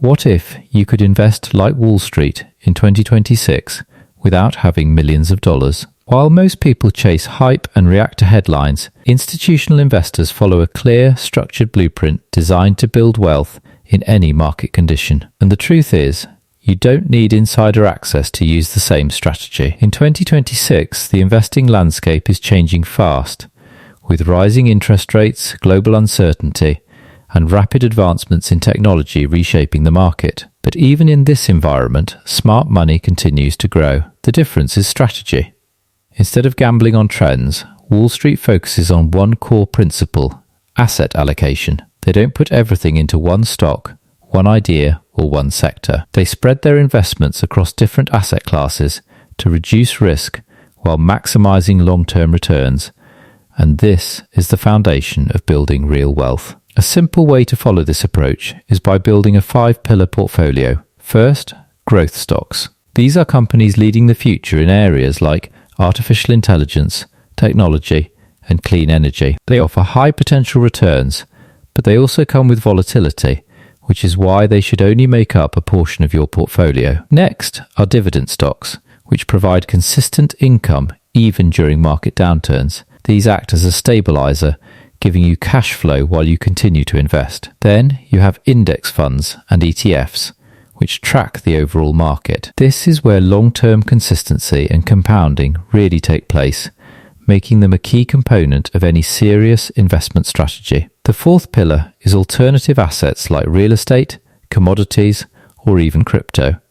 What if you could invest like Wall Street in 2026 without having millions of dollars? While most people chase hype and react to headlines, institutional investors follow a clear, structured blueprint designed to build wealth in any market condition. And the truth is, you don't need insider access to use the same strategy. In 2026, the investing landscape is changing fast, with rising interest rates, global uncertainty, and rapid advancements in technology reshaping the market. But even in this environment, smart money continues to grow. The difference is strategy. Instead of gambling on trends, Wall Street focuses on one core principle: asset allocation. They don't put everything into one stock, one idea, or one sector. They spread their investments across different asset classes to reduce risk while maximizing long-term returns. And this is the foundation of building real wealth. A simple way to follow this approach is by building a 5-pillar portfolio. First, growth stocks. These are companies leading the future in areas like artificial intelligence, technology, and clean energy. They offer high potential returns, but they also come with volatility, which is why they should only make up a portion of your portfolio. Next are dividend stocks, which provide consistent income even during market downturns. These act as a stabilizer, giving you cash flow while you continue to invest. Then you have index funds and ETFs, which track the overall market. This is where long-term consistency and compounding really take place, making them a key component of any serious investment strategy. The fourth pillar is alternative assets like real estate, commodities, or even crypto.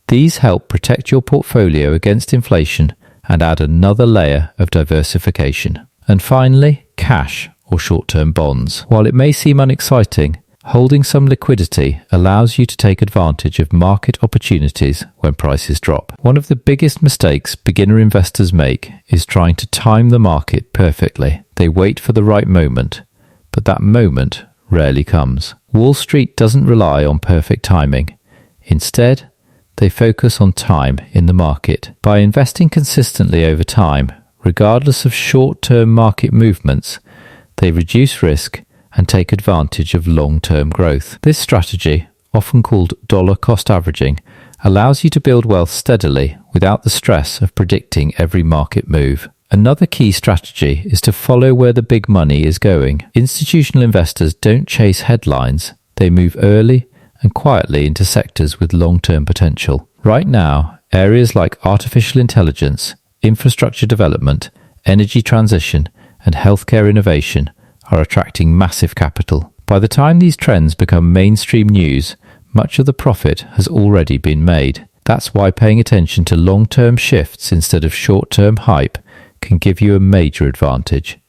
These help protect your portfolio against inflation and add another layer of diversification. And finally, cash or short-term bonds. While it may seem unexciting, holding some liquidity allows you to take advantage of market opportunities when prices drop. One of the biggest mistakes beginner investors make is trying to time the market perfectly. They wait for the right moment, but that moment rarely comes. Wall Street doesn't rely on perfect timing. Instead, they focus on time in the market. By investing consistently over time, regardless of short-term market movements, they reduce risk and take advantage of long-term growth. This strategy, often called dollar cost averaging, allows you to build wealth steadily without the stress of predicting every market move. Another key strategy is to follow where the big money is going. Institutional investors don't chase headlines. They move early and quietly into sectors with long-term potential. Right now, areas like artificial intelligence, infrastructure development, energy transition, and healthcare innovation are attracting massive capital. By the time these trends become mainstream news, much of the profit has already been made. That's why paying attention to long-term shifts instead of short-term hype can give you a major advantage.